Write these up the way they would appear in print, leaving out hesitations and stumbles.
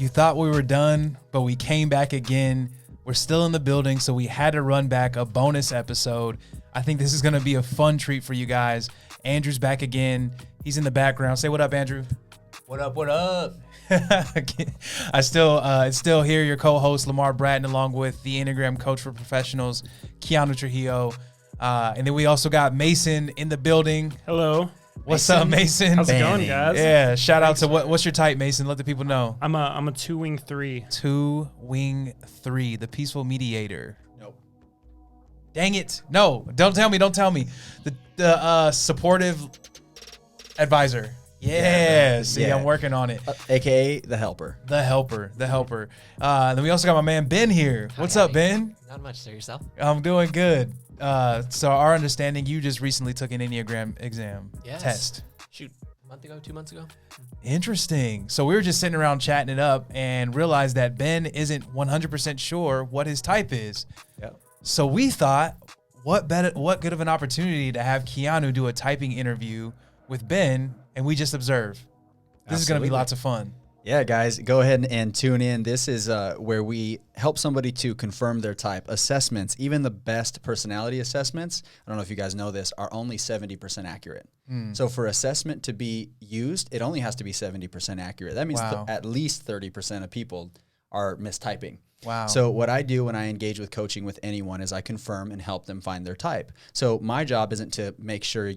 You thought we were done, but we came back again. We're still in the building, so we had to run back a bonus episode. I think this is going to be a fun treat for you guys. Andrew's back again. He's in the background. Say what up, Andrew. What up, what up? I still hear your co-host, Lamar Bratton, along with the Enneagram Coach for Professionals, Keanu Trujillo. And then we also got Mason in the building. Hello. What's up, Mason? How's it going, guys? Yeah, shout out to what's your type, Mason? Let the people know. I'm a 2-wing 3. 2-wing 3, the peaceful mediator. Nope. Dang it. No, don't tell me. The supportive advisor. Yeah, see, yeah. I'm working on it. AKA the helper. The helper. Then we also got my man Ben here. What's up, Ben? Not much, sir. Yourself? I'm doing good. So our understanding, you just recently took an Enneagram exam test. Shoot, a month ago, 2 months ago. Interesting. So we were just sitting around chatting it up and realized that Ben isn't 100% sure what his type is. Yep. So we thought, what good of an opportunity to have Keanu do a typing interview with Ben, and we just observe. This is going to be lots of fun. Yeah, guys, go ahead and tune in. This is where we help somebody to confirm their type. Assessments, even the best personality assessments, I don't know if you guys know this, are only 70% accurate. So for assessment to be used, it only has to be 70% accurate. That means at least 30% of people are mistyping. Wow. So what I do when I engage with coaching with anyone is I confirm and help them find their type. So my job isn't to make sure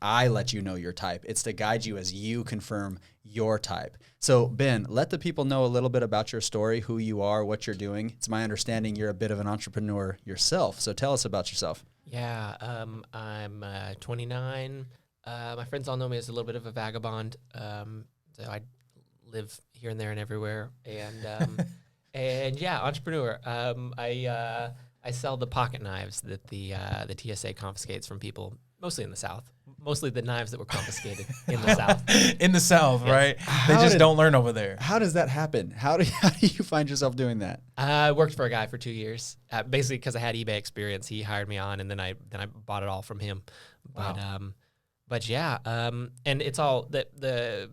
I let you know your type. It's to guide you as you confirm your type. So Ben, let the people know a little bit about your story, who you are, what you're doing. It's my understanding you're a bit of an entrepreneur yourself. So tell us about yourself. Yeah, I'm 29. My friends all know me as a little bit of a vagabond. So I live here and there and everywhere. And yeah, entrepreneur. I sell the pocket knives that the TSA confiscates from people, mostly in the South. Mostly the knives that were confiscated in the South. In the South, yes. Right? They just don't learn over there. How does that happen? How do you find yourself doing that? I worked for a guy for 2 years, basically because I had eBay experience. He hired me on, and then I bought it all from him. Wow. But yeah, and it's all the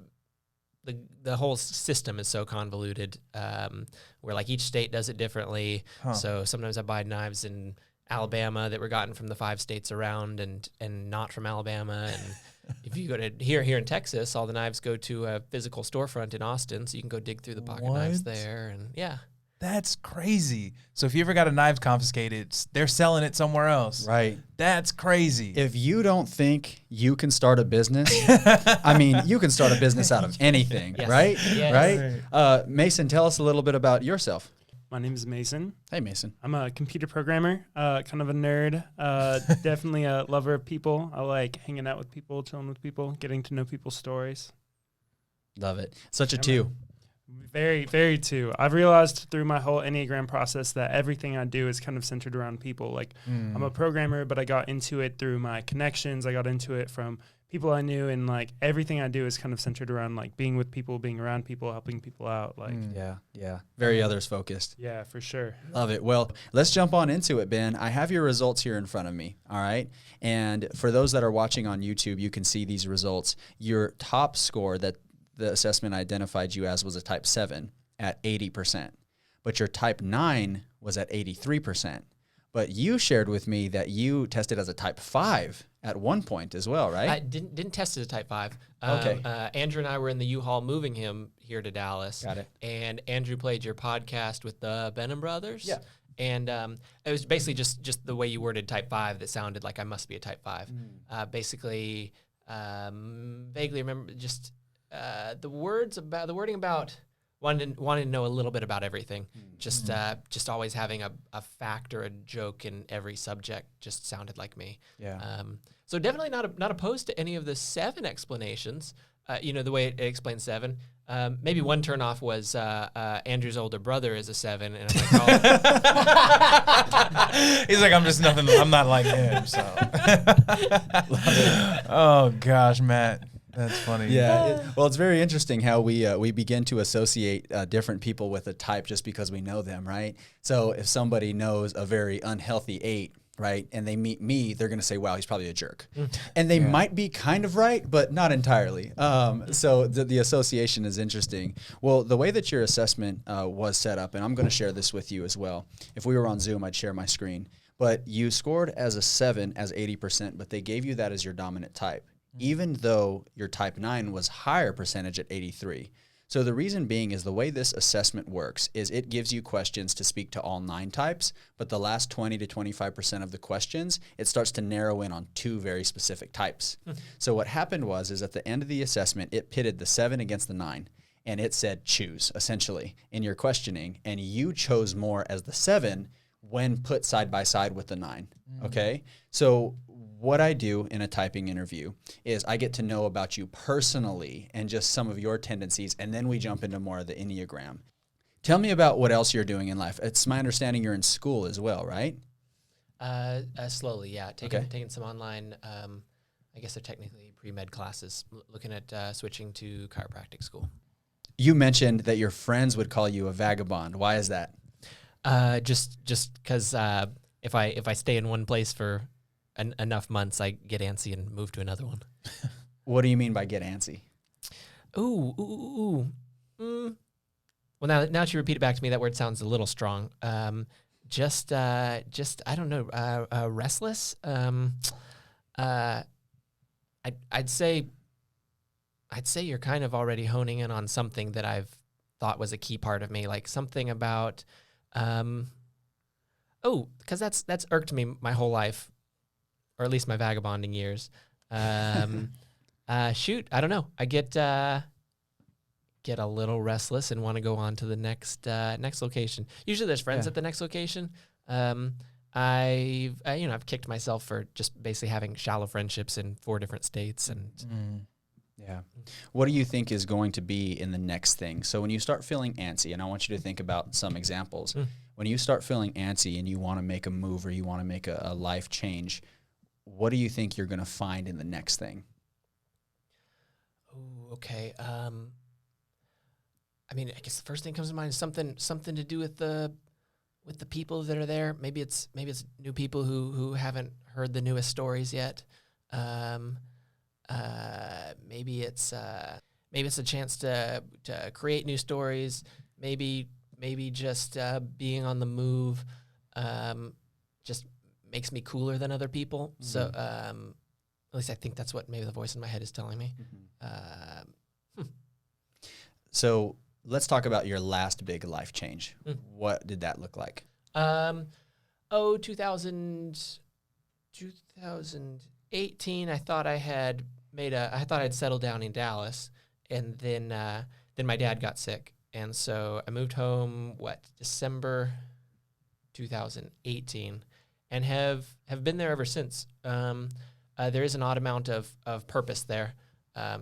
whole system is so convoluted, where like each state does it differently. So sometimes I buy knives in Alabama that were gotten from the 5 states around and not from Alabama. And if you go to here in Texas, all the knives go to a physical storefront in Austin, so you can go dig through the pocket knives there. And yeah. That's crazy. So if you ever got a knife confiscated, they're selling it somewhere else. Right. That's crazy. If you don't think you can start a business, I mean, you can start a business out of anything, right? Yes. Right? Mason, tell us a little bit about yourself. My name is Mason. Hey, Mason. I'm a computer programmer, kind of a nerd, definitely a lover of people. I like hanging out with people, chilling with people, getting to know people's stories. Love it. Such a 2. Very, very 2. I've realized through my whole Enneagram process that everything I do is kind of centered around people. Like I'm a programmer, but I got into it through my connections. I got into it from people I knew, and like everything I do is kind of centered around like being with people, being around people, helping people out. Like Yeah. Very others focused. Yeah, for sure. Love it. Well, let's jump on into it, Ben. I have your results here in front of me. All right. And for those that are watching on YouTube, you can see these results. Your top score that the assessment identified you as was a type 7 at 80%, but your type 9 was at 83%. But you shared with me that you tested as a type 5 at one point as well, right? I didn't test as a type 5. Okay. Andrew and I were in the U-Haul moving him here to Dallas. Got it. And Andrew played your podcast with the Benham brothers. Yeah. And it was basically just the way you worded type 5 that sounded like I must be a type 5. Basically, vaguely remember just the wording about wanting to know a little bit about everything. Just always having a fact or a joke in every subject just sounded like me. Yeah. So definitely not opposed to any of the 7 explanations. The way it explains 7. Maybe one turnoff was Andrew's older brother is a 7, and I'm like, he's like, I'm just nothing. I'm not like him. So. Oh gosh, Matt. That's funny. Yeah. Well, it's very interesting how we begin to associate different people with a type just because we know them, right? So if somebody knows a very unhealthy 8, right, and they meet me, they're going to say, wow, he's probably a jerk. And they might be kind of right, but not entirely. So the association is interesting. Well, the way that your assessment was set up, and I'm going to share this with you as well. If we were on Zoom, I'd share my screen. But you scored as a 7 as 80%, but they gave you that as your dominant type, even though your type 9 was higher percentage at 83. So the reason being is the way this assessment works is it gives you questions to speak to all 9 types, but the last 20 to 25% of the questions, it starts to narrow in on 2 very specific types. So what happened is at the end of the assessment, it pitted the 7 against the 9, and it said choose, essentially, in your questioning, and you chose more as the 7 when put side by side with the 9, okay? So what I do in a typing interview is I get to know about you personally and just some of your tendencies, and then we jump into more of the Enneagram. Tell me about what else you're doing in life. It's my understanding you're in school as well, right? Slowly, yeah. Taking some online, I guess they're technically pre-med classes, looking at switching to chiropractic school. You mentioned that your friends would call you a vagabond. Why is that? Just because if I stay in one place for enough months, I get antsy and move to another one. What do you mean by get antsy? Well, now that you repeat it back to me, that word sounds a little strong. Just I don't know, restless. I'd say you're kind of already honing in on something that I've thought was a key part of me, like something about, because that's irked me my whole life, or at least my vagabonding years. I don't know. I get a little restless and want to go on to the next location. Usually there's friends at the next location. I've kicked myself for just basically having shallow friendships in 4 different states. And yeah. What do you think is going to be in the next thing? So when you start feeling antsy, and I want you to think about some examples, when you start feeling antsy and you want to make a move or you want to make a life change, what do you think you're going to find in the next thing? Oh, okay. I guess the first thing that comes to mind is something to do with the people that are there. Maybe it's new people who haven't heard the newest stories yet. Maybe it's a chance to create new stories. Maybe just being on the move just makes me cooler than other people. Mm-hmm. So at least I think that's what maybe the voice in my head is telling me. Mm-hmm. So let's talk about your last big life change. What did that look like? 2018, I thought I'd settled down in Dallas, and then my dad got sick, and so I moved home, December 2018, and have been there ever since. There is an odd amount of purpose there.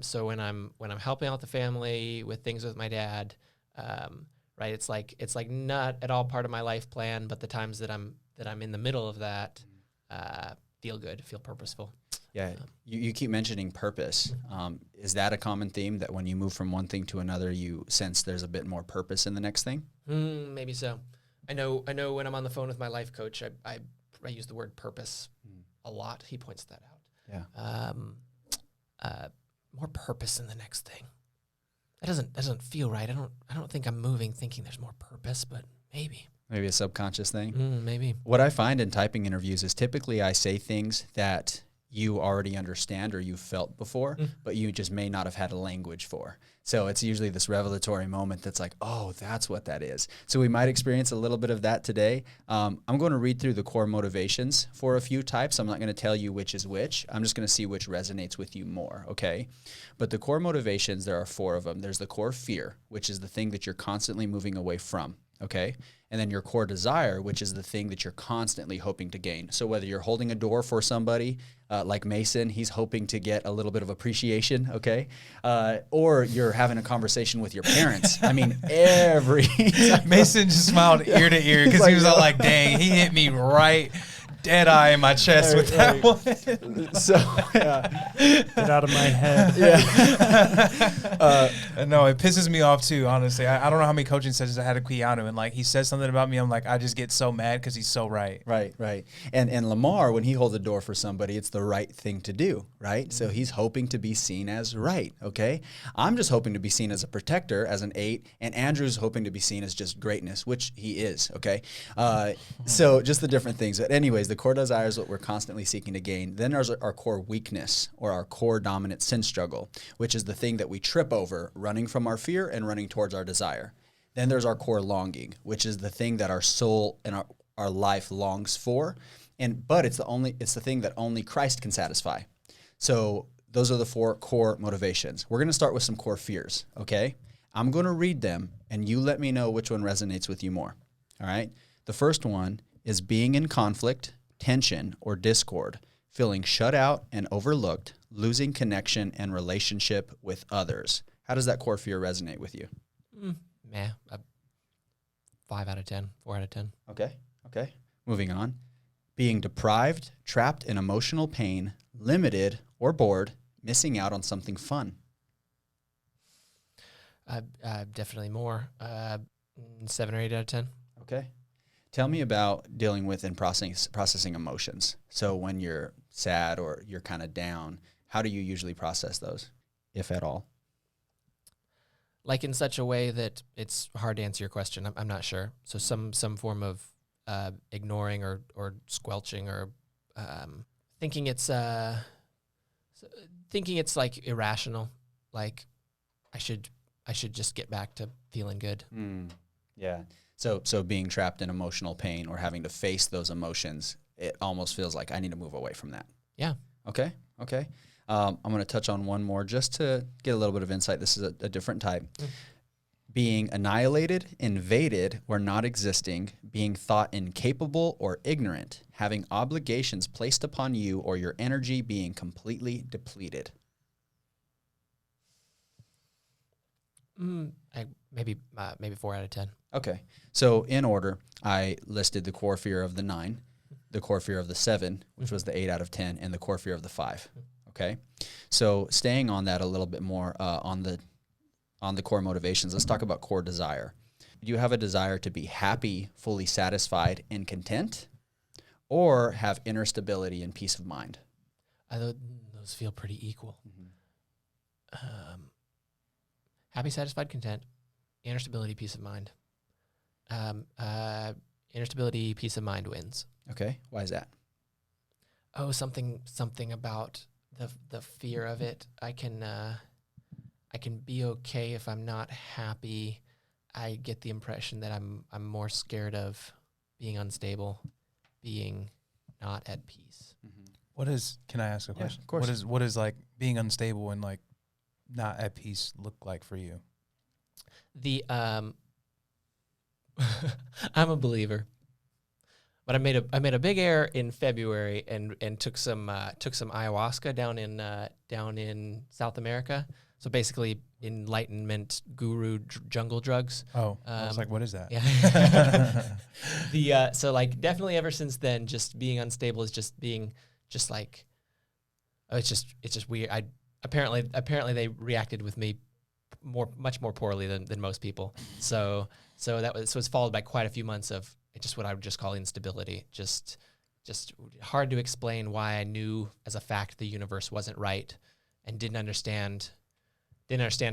So when I'm helping out the family with things with my dad, right, it's like not at all part of my life plan, but the times that I'm in the middle of that, feel good, feel purposeful. Yeah, you keep mentioning purpose. Is that a common theme, that when you move from one thing to another, you sense there's a bit more purpose in the next thing? Maybe so. I know when I'm on the phone with my life coach, I use the word purpose a lot. He points that out. Yeah. More purpose in the next thing. That doesn't feel right. I don't think I'm moving thinking there's more purpose, but maybe. Maybe a subconscious thing? Maybe. What I find in typing interviews is typically I say things that you already understand or you've felt before, but you just may not have had a language for. So it's usually this revelatory moment that's like, oh, that's what that is. So we might experience a little bit of that today. I'm going to read through the core motivations for a few types. I'm not going to tell you which is which. I'm just going to see which resonates with you more, okay? But the core motivations, there are 4 of them. There's the core fear, which is the thing that you're constantly moving away from, okay? And then your core desire, which is the thing that you're constantly hoping to gain. So whether you're holding a door for somebody, like Mason, he's hoping to get a little bit of appreciation, okay? Or you're having a conversation with your parents. I mean, Mason just smiled ear to ear because he was all like, dang, he hit me right dead eye in my chest with that one. So, yeah. Get out of my head. No, it pisses me off too, honestly. I don't know how many coaching sessions I had with Keanu, and like he says something about me, I'm like, I just get so mad because he's so right. Right. And Lamar, when he holds a door for somebody, it's the right thing to do, right? So he's hoping to be seen as right, okay? I'm just hoping to be seen as a protector, as an 8, and Andrew's hoping to be seen as just greatness, which he is, okay? So just the different things. But anyways, the core desire is what we're constantly seeking to gain. Then there's our core weakness, or our core dominant sin struggle, which is the thing that we trip over, running from our fear and running towards our desire. Then there's our core longing, which is the thing that our soul and our life longs for. But it's the thing that only Christ can satisfy. So those are the 4 core motivations. We're going to start with some core fears, okay? I'm going to read them, and you let me know which one resonates with you more, all right? The first one is being in conflict, tension, or discord, feeling shut out and overlooked, losing connection and relationship with others. How does that core fear resonate with you? 5 out of 10, 4 out of 10. Okay. Moving on. Being deprived, trapped in emotional pain, limited or bored, missing out on something fun. Definitely more. 7 or 8 out of 10. Okay. Tell me about dealing with and processing emotions. So when you're sad or you're kind of down, how do you usually process those, if at all? Like in such a way that it's hard to answer your question. I'm not sure. So some form of ignoring or squelching or thinking it's like irrational. Like I should just get back to feeling good. Yeah. So being trapped in emotional pain or having to face those emotions, it almost feels like I need to move away from that. Yeah. Okay. I'm going to touch on one more just to get a little bit of insight. This is a different type. Being annihilated, invaded, or not existing, being thought incapable or ignorant, having obligations placed upon you or your energy being completely depleted. Maybe 4 out of 10. Okay. So in order, I listed the core fear of the 9, the core fear of the 7, which was the 8 out of 10, and the core fear of the 5. Okay. So staying on that a little bit more on the core motivations, let's talk about core desire. Do you have a desire to be happy, fully satisfied, and content, or have inner stability and peace of mind? Those feel pretty equal. Happy, satisfied, content, inner stability, peace of mind. Inner stability, peace of mind wins. Okay. Why is that? Oh, something about the fear of it. I can be okay if I'm not happy. I get the impression that I'm more scared of being unstable, being not at peace. Can I ask a question? Of course. What is like being unstable and like not at peace look like for you? I'm a believer, but I made a big error in February and took some ayahuasca down in South America. So basically, enlightenment guru jungle drugs. Oh, I was like, what is that? Yeah. So like definitely ever since then, just being unstable is just being just like, it's just weird. Apparently they reacted with me much more poorly than most people. So it's followed by quite a few months of just what I would just call instability. Just hard to explain why I knew as a fact the universe wasn't right, and didn't understand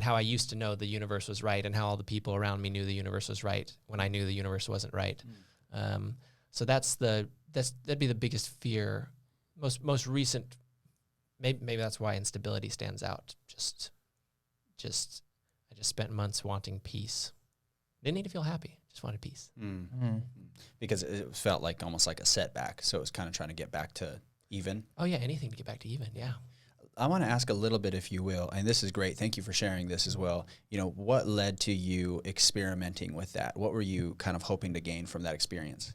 how I used to know the universe was right, and how all the people around me knew the universe was right when I knew the universe wasn't right. So that'd be the biggest fear, most recent. Maybe that's why instability stands out. I just spent months wanting peace. Didn't need to feel happy. Just wanted peace. Because it felt like almost like a setback. So it was kind of trying to get back to even. Oh yeah, anything to get back to even. Yeah. I want to ask a little bit, if you will, and this is great. Thank you for sharing this as well. What led to you experimenting with that? What were you kind of hoping to gain from that experience?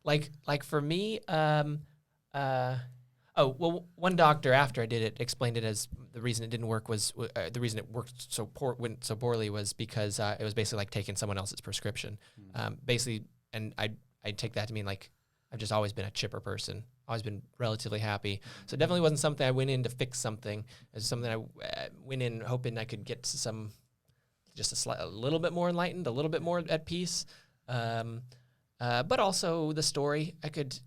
Like for me, Oh, well, one doctor after I did it explained it as the reason it didn't work was the reason it went so poorly was because it was basically like taking someone else's prescription. Basically, and I take that to mean like I've just always been a chipper person, always been relatively happy. So it definitely wasn't something I went in to fix something. It was something I went in hoping I could get to a little bit more enlightened, a little bit more at peace. But also the story, I could,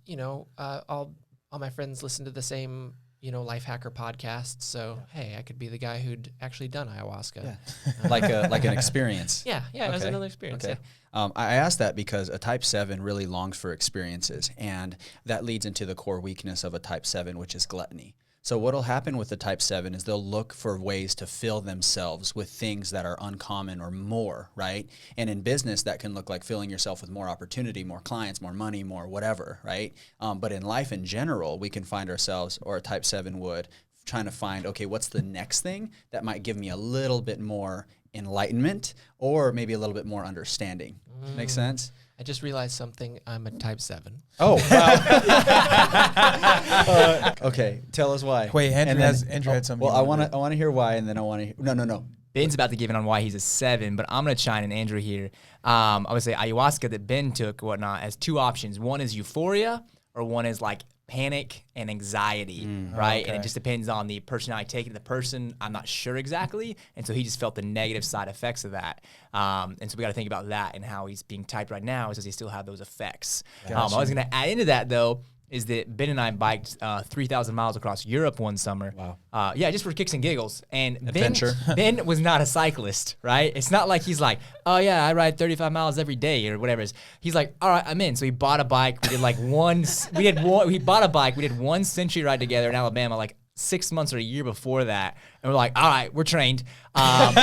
all my friends listen to the same, Life Hacker podcast. So, hey, I could be the guy who'd actually done ayahuasca. Yeah. like an experience. Yeah, it was another experience. Okay. Yeah. I asked that because a type 7 really longs for experiences, and that leads into the core weakness of a type 7, which is gluttony. So what'll happen with the type 7 is they'll look for ways to fill themselves with things that are uncommon or more, right? And in business, that can look like filling yourself with more opportunity, more clients, more money, more whatever, right? But in life in general, we can find ourselves, or a type 7 would, trying to find, okay, what's the next thing that might give me a little bit more enlightenment or maybe a little bit more understanding. Make sense? I just realized something. I'm a type 7. Oh, wow. Okay, tell us why. Wait, Andrew had something. Well, I want to hear why, and then I want to hear. No. Ben's about to give in on why he's a 7, but I'm going to chime in, Andrew, here. I would say ayahuasca that Ben took, whatnot, has two options. One is euphoria, or one is like panic and anxiety, right? Okay. And it just depends on the personality taking the person. I'm not sure exactly. And so he just felt the negative side effects of that. And so we got to think about that and how he's being typed right now. Does he still have those effects? Gotcha. I was going to add into that, though, is that Ben and I biked 3,000 miles across Europe one summer. Wow. Yeah, just for kicks and giggles. And Adventure. Ben was not a cyclist, right? It's not like he's like, oh yeah, I ride 35 miles every day or whatever it is. He's like, all right, I'm in. So he bought a bike. We did like he bought a bike. We did one century ride together in Alabama, like 6 months or a year before that. And we're like, all right, we're trained. Time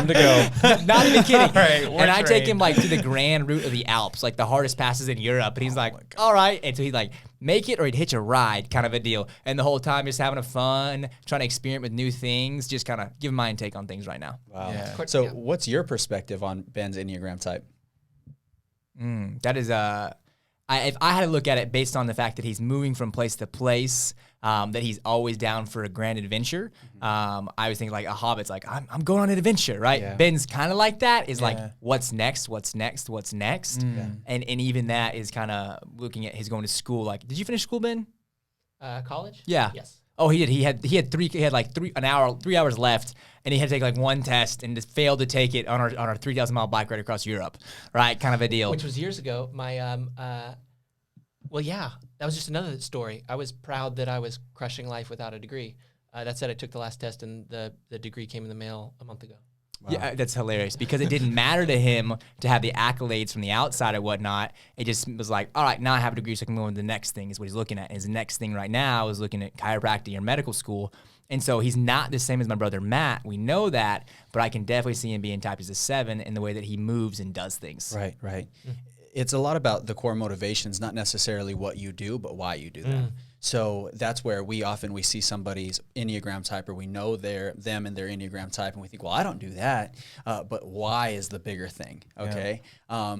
to go. Not even kidding. Right, and I take him like to the grand route of the Alps, like the hardest passes in Europe. And he's like, all right. And so he'd like, make it or he'd hitch a ride kind of a deal. And the whole time just having a fun, trying to experiment with new things, just kind of giving my take on things right now. Wow. Yeah. So what's your perspective on Ben's Enneagram type? That is if I had to look at it based on the fact that he's moving from place to place, that he's always down for a grand adventure. I was thinking like a Hobbit's like, I'm going on an adventure, right? Yeah. Ben's kind of like that, is like, Yeah. what's next? And even that is kind of looking at his going to school. Like, did you finish school, Ben? College? Yeah. Yes. Oh, he did. He had 3 hours left, and he had to take like one test and just failed to take it on our 3,000-mile bike ride across Europe, right? Kind of a deal. Which was years ago. My well, yeah, that was just another story. I was proud that I was crushing life without a degree. That said, I took the last test, and the degree came in the mail a month ago. Wow. Yeah, that's hilarious because it didn't matter to him to have the accolades from the outside or whatnot. It just was like, all right, now I have a degree, so I can go on to the next thing is what he's looking at. His next thing right now is looking at chiropractic or medical school. And so he's not the same as my brother Matt. We know that, but I can definitely see him being typed as a 7 in the way that he moves and does things. Right. It's a lot about the core motivations, not necessarily what you do, but why you do them. So that's where we see somebody's Enneagram type, or we know them and their Enneagram type, and we think, well, I don't do that, but why is the bigger thing, okay? Yeah.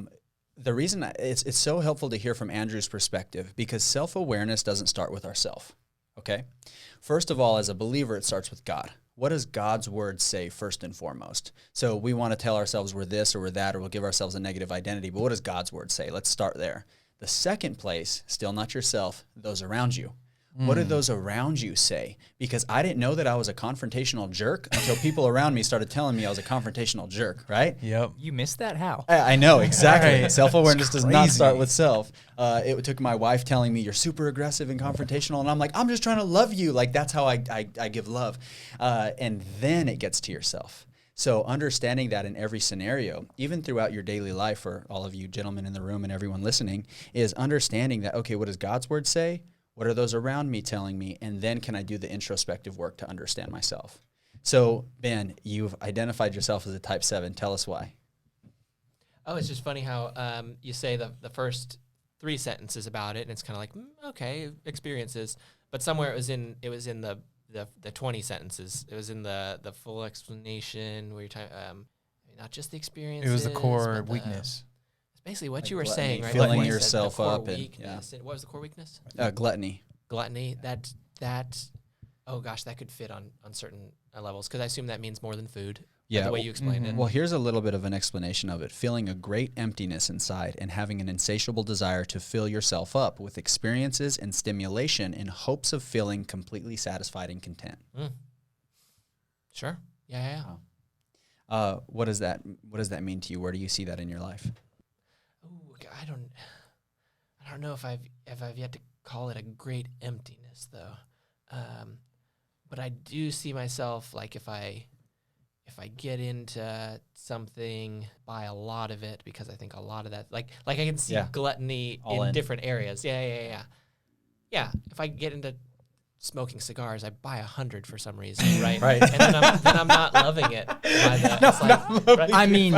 The reason it's so helpful to hear from Andrew's perspective, because self-awareness doesn't start with ourself, okay? First of all, as a believer, it starts with God. What does God's word say first and foremost? So we want to tell ourselves we're this or we're that, or we'll give ourselves a negative identity, but what does God's word say? Let's start there. The second place, still not yourself, those around you. What do those around you say? Because I didn't know that I was a confrontational jerk until people around me started telling me I was a confrontational jerk, right? Yep. You missed that? How? I know, exactly. Right. Self-awareness does not crazy. start with self. It took my wife telling me you're super aggressive and confrontational, and I'm like, I'm just trying to love you. Like, that's how I give love. And then it gets to yourself. So understanding that in every scenario, even throughout your daily life, for all of you gentlemen in the room and everyone listening, is understanding that, okay, what does God's word say? What are those around me telling me? And then can I do the introspective work to understand myself? So, Ben, you've identified yourself as a type 7. Tell us why. Oh, it's just funny how you say the first 3 sentences about it, and it's kind of like, okay, experiences. But somewhere it was in the 20 sentences. It was in the full explanation where you're talking, not just the experiences. It was the core but weakness. It's basically what Like you were gluttony, saying, right? filling Like you said, yourself the core up and- weakness. And what was the core weakness? Gluttony. gluttony, that oh gosh, that could fit on certain levels, because I assume that means more than food. Yeah, the way you explained it. Well, here's a little bit of an explanation of it. Feeling a great emptiness inside and having an insatiable desire to fill yourself up with experiences and stimulation in hopes of feeling completely satisfied and content. Sure. Yeah. What does that mean to you? Where do you see that in your life? Ooh, I don't know if I've yet to call it a great emptiness though. But I do see myself, like, if I get into something, buy a lot of it, because I think a lot of that, like I can see gluttony in different areas. Yeah. If I get into smoking cigars, I buy 100 for some reason, right? Right. And then I'm not loving it. I mean,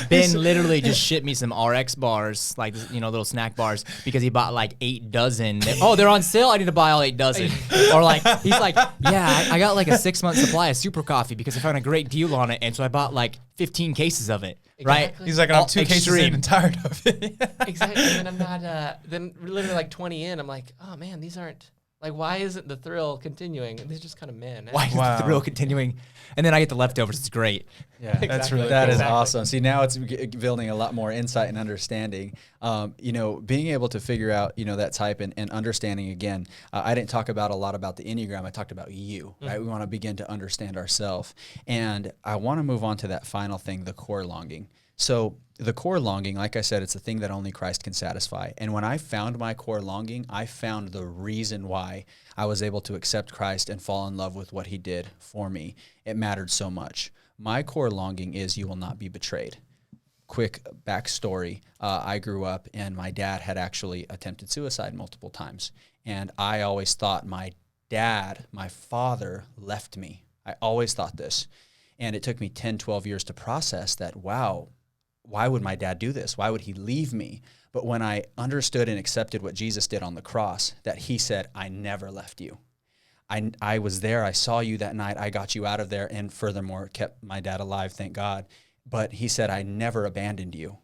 Ben literally just shipped me some RX bars, like, little snack bars, because he bought like 8 dozen. They're on sale. I need to buy all 8 dozen. Or like, he's like, yeah, I got like a 6-month supply of super coffee because I found a great deal on it, and so I bought like 15 cases of it. Right? Exactly. He's like, I'm 2 cases in and tired of it. Exactly. And then I'm not. Then literally like 20 in, I'm like, oh man, these aren't. Like, why isn't the thrill continuing? They're just kind of men. Why is the thrill continuing? And then I get the leftovers. It's great. Yeah, That's really that cool. is awesome. See, now it's building a lot more insight and understanding. Being able to figure out, that type and understanding again. I didn't talk about a lot about the Enneagram. I talked about you, right? We want to begin to understand ourselves. And I want to move on to that final thing, the core longing. So the core longing, like I said, it's a thing that only Christ can satisfy. And when I found my core longing, I found the reason why I was able to accept Christ and fall in love with what he did for me. It mattered so much. My core longing is you will not be betrayed. Quick backstory. I grew up and my dad had actually attempted suicide multiple times. And I always thought my father, left me. I always thought this. And it took me 10, 12 years to process that, wow, why would my dad do this? Why would he leave me? But when I understood and accepted what Jesus did on the cross, that he said, I never left you. I was there. I saw you that night. I got you out of there, and furthermore, kept my dad alive, thank God. But he said, I never abandoned you.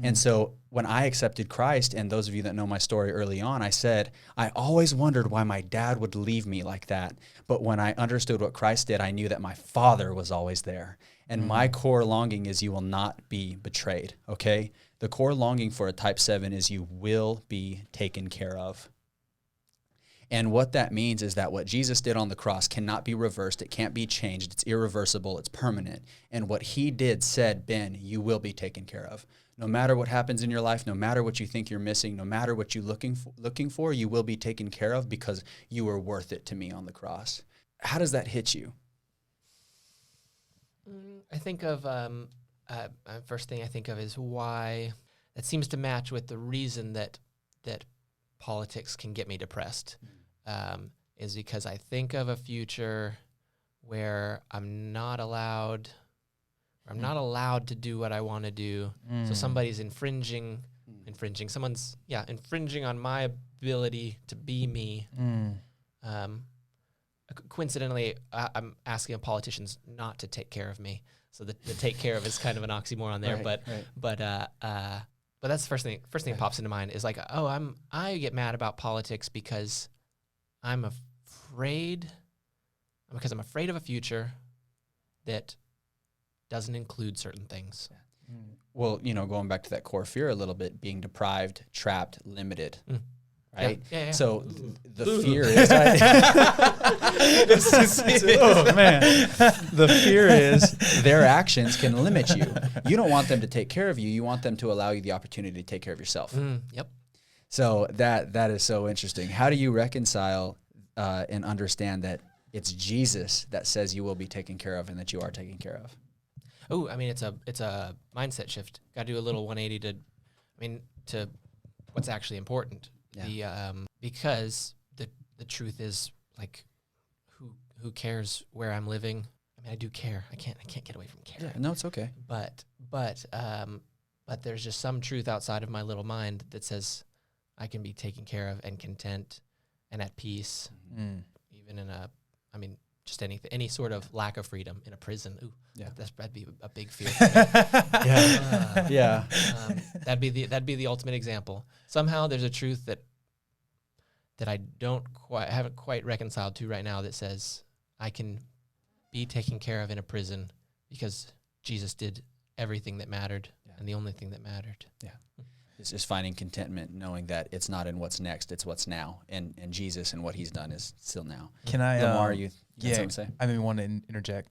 And so when I accepted Christ, and those of you that know my story early on, I said, I always wondered why my dad would leave me like that. But when I understood what Christ did, I knew that my father was always there. And my core longing is you will not be betrayed, okay? The core longing for a type 7 is you will be taken care of. And what that means is that what Jesus did on the cross cannot be reversed. It can't be changed. It's irreversible. It's permanent. And what he did said, Ben, you will be taken care of. No matter what happens in your life, no matter what you think you're missing, no matter what you're looking for, you will be taken care of because you were worth it to me on the cross. How does that hit you? I think of, first thing I think of is why that seems to match with the reason that politics can get me depressed, is because I think of a future where I'm not allowed to do what I want to do. So somebody's infringing on my ability to be me. Coincidentally, I'm asking politicians not to take care of me. So the take care of is kind of an oxymoron there, Right. but that's the first thing that pops into mind is like, I get mad about politics because I'm afraid of a future that doesn't include certain things. Well, going back to that core fear a little bit, being deprived, trapped, limited, right? Yeah. So the fear is, Oh, man. the fear is their actions can limit you. You don't want them to take care of you. You want them to allow you the opportunity to take care of yourself. Yep. So that is so interesting. How do you reconcile and understand that it's Jesus that says you will be taken care of and that you are taken care of? Oh, I mean, it's a mindset shift. Got to do a little 180 to what's actually important. Yeah. Because the truth is, like, who cares where I'm living? I mean, I do care. I can't get away from caring. Yeah, no, it's okay. But there's just some truth outside of my little mind that says I can be taken care of and content and at peace, even in just any sort of lack of freedom in a prison. Ooh, Yeah. that'd be a big fear for me. Yeah. That'd be the ultimate example. Somehow there's a truth that that I haven't quite reconciled to right now, that says I can be taken care of in a prison because Jesus did everything that mattered and the only thing that mattered. Yeah. It's just finding contentment, knowing that it's not in what's next, it's what's now. And Jesus and what he's done is still now. Can I, Lamar, you yeah, something to say? I didn't want to interject,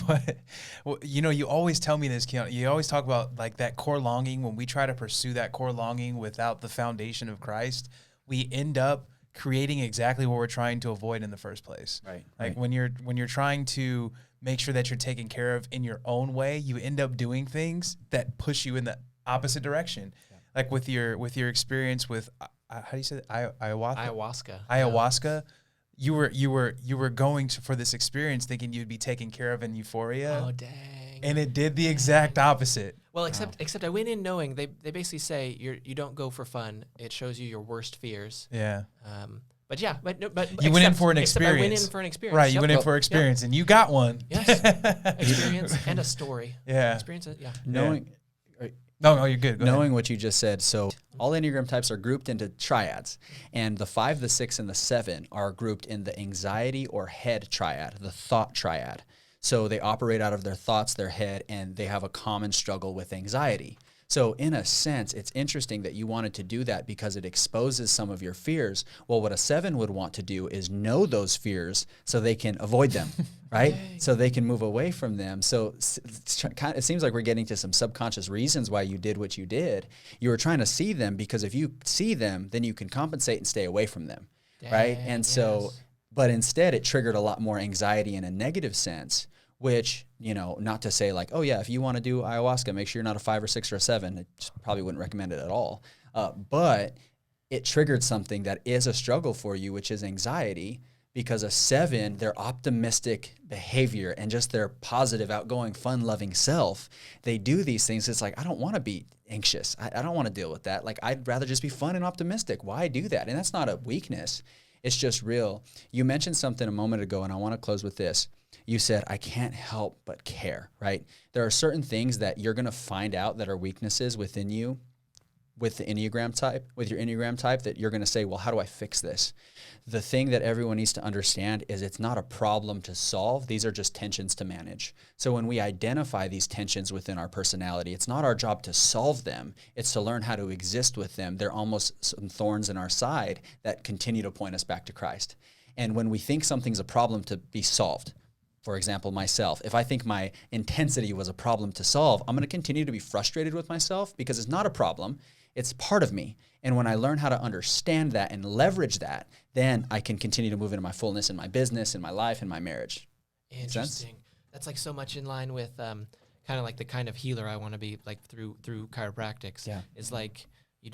but well, you know, you always tell me this, Keanu, you always talk about like that core longing. When we try to pursue that core longing without the foundation of Christ, we end up creating exactly what we're trying to avoid in the first place. Right. Like when you're trying to make sure that you're taken care of in your own way, you end up doing things that push you in the opposite direction. Yeah. Like with your experience with how do you say that? Ayahuasca. Yeah. You were going for this experience thinking you'd be taken care of in euphoria. Oh, dang. And it did the exact opposite. Well, except I went in knowing they basically say you don't go for fun. It shows you your worst fears. Yeah. But you went in for an experience. I went in for an experience. Right. You went in for experience, and you got one. Yes. Experience and a story. Yeah. Experience. Yeah. Knowing. No, you're good. Go Knowing ahead. what you just said, so all Enneagram types are grouped into triads, and the 5, the 6, and the 7 are grouped in the anxiety or head triad, the thought triad. So they operate out of their thoughts, their head, and they have a common struggle with anxiety. So in a sense, it's interesting that you wanted to do that because it exposes some of your fears. Well, what a 7 would want to do is know those fears so they can avoid them, right? So they can move away from them. So it seems like we're getting to some subconscious reasons why you did what you did. You were trying to see them because if you see them, then you can compensate and stay away from them, right? And so, but instead it triggered a lot more anxiety in a negative sense, which, you know, not to say like, oh yeah, if you want to do ayahuasca, make sure you're not a 5 or 6 or a 7. I probably wouldn't recommend it at all. But it triggered something that is a struggle for you, which is anxiety, because a 7, their optimistic behavior and just their positive, outgoing, fun-loving self, they do these things. It's like, I don't want to be anxious. I don't want to deal with that. Like, I'd rather just be fun and optimistic. Why do that? And that's not a weakness. It's just real. You mentioned something a moment ago, and I want to close with this. You said, I can't help but care, right? There are certain things that you're going to find out that are weaknesses within you with the Enneagram type, with your Enneagram type, that you're going to say, well, how do I fix this? The thing that everyone needs to understand is it's not a problem to solve. These are just tensions to manage. So when we identify these tensions within our personality, it's not our job to solve them. It's to learn how to exist with them. They're almost some thorns in our side that continue to point us back to Christ. And when we think something's a problem to be solved, for example, myself, if I think my intensity was a problem to solve, I'm going to continue to be frustrated with myself because it's not a problem. It's part of me. And when I learn how to understand that and leverage that, then I can continue to move into my fullness in my business, in my life, in my marriage. Interesting. That's like so much in line with kind of like the kind of healer I want to be, like through chiropractics. Yeah. Is like you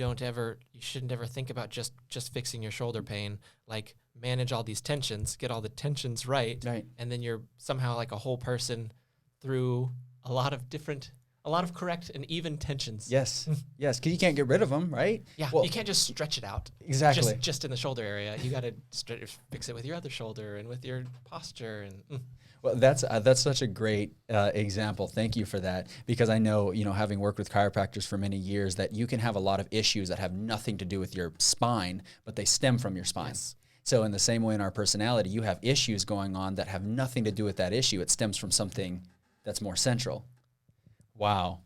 shouldn't ever think about just fixing your shoulder pain. Like manage all these tensions, get all the tensions right, and then you're somehow like a whole person through a lot of correct and even tensions. Yes, yes, because you can't get rid of them, right? Yeah, well, you can't just stretch it out. Exactly. Just in the shoulder area. You got to fix it with your other shoulder and with your posture. And Well, that's such a great example. Thank you for that, because I know, having worked with chiropractors for many years, that you can have a lot of issues that have nothing to do with your spine, but they stem from your spine. Yes. So in the same way in our personality, you have issues going on that have nothing to do with that issue. It stems from something that's more central. Wow.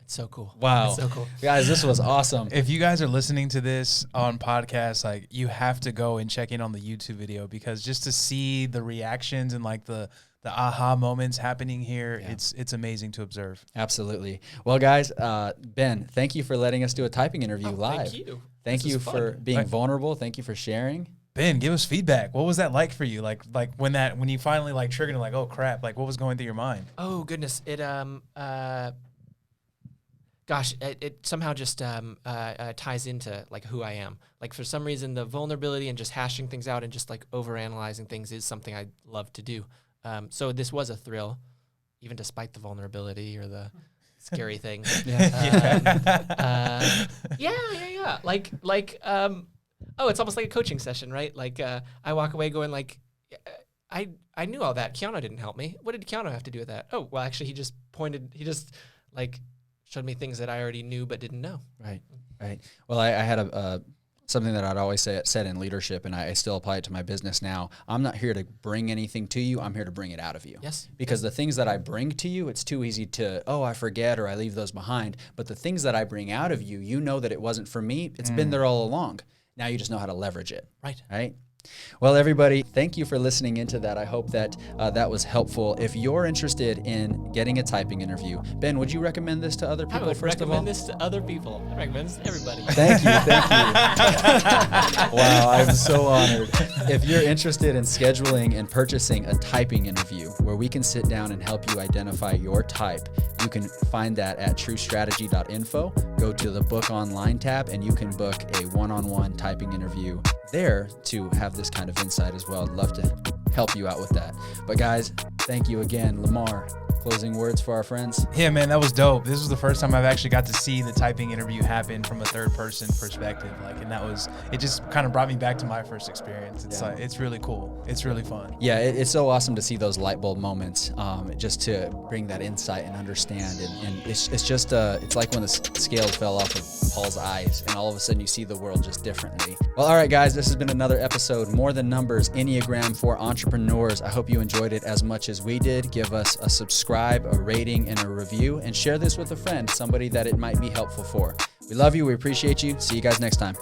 It's so cool. Wow. It's so cool. Guys, this was awesome. If you guys are listening to this on podcast, like, you have to go and check in on the YouTube video, because just to see the reactions and like the aha moments happening here, it's amazing to observe. Absolutely. Well, guys, Ben, thank you for letting us do a typing interview live. Thank you. Thank you for being vulnerable. Thank you for sharing. Ben, give us feedback. What was that like for you? Like when you finally like triggered, like, oh crap, like what was going through your mind? Oh goodness, it it somehow just ties into like who I am. Like for some reason, the vulnerability and just hashing things out and just like overanalyzing things is something I love to do. So this was a thrill, even despite the vulnerability or the scary things. Yeah. Oh, it's almost like a coaching session, right? Like I walk away going like, I knew all that. Keanu didn't help me. What did Keanu have to do with that? Oh, well, actually, he just like showed me things that I already knew but didn't know. Right. Well, I had something that I'd always said in leadership, and I still apply it to my business now. I'm not here to bring anything to you. I'm here to bring it out of you. Yes. Because the things that I bring to you, it's too easy to, I forget or I leave those behind. But the things that I bring out of you, you know that it wasn't for me. It's been there all along. Now you just know how to leverage it. Right? Well, everybody, thank you for listening into that. I hope that that was helpful. If you're interested in getting a typing interview, Ben, would you recommend this to other people? I would first of all, recommend this to other people. I recommend this to everybody. Thank you. Wow, I'm so honored. If you're interested in scheduling and purchasing a typing interview where we can sit down and help you identify your type, you can find that at truestrategy.info. Go to the book online tab and you can book a one-on-one typing interview there to have this kind of insight as well. I'd love to help you out with that. But guys, thank you again. Lamar, closing words for our friends? Yeah, man, that was dope. This was the first time I've actually got to see the typing interview happen from a third person perspective. It just kind of brought me back to my first experience. It's really cool. It's really fun. Yeah, it's so awesome to see those light bulb moments, just to bring that insight and understand. And it's just, it's like when the scales fell off of Paul's eyes and all of a sudden you see the world just differently. Well, all right, guys, this has been another episode, More Than Numbers, Enneagram for Entrepreneurs. I hope you enjoyed it as much as we did. Give us a subscribe, a rating, and a review, and share this with a friend, somebody that it might be helpful for. We love you. We appreciate you. See you guys next time.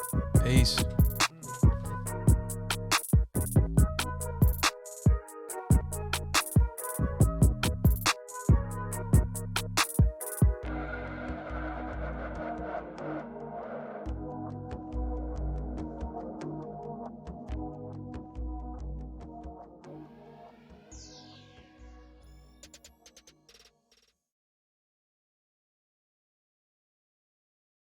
Peace.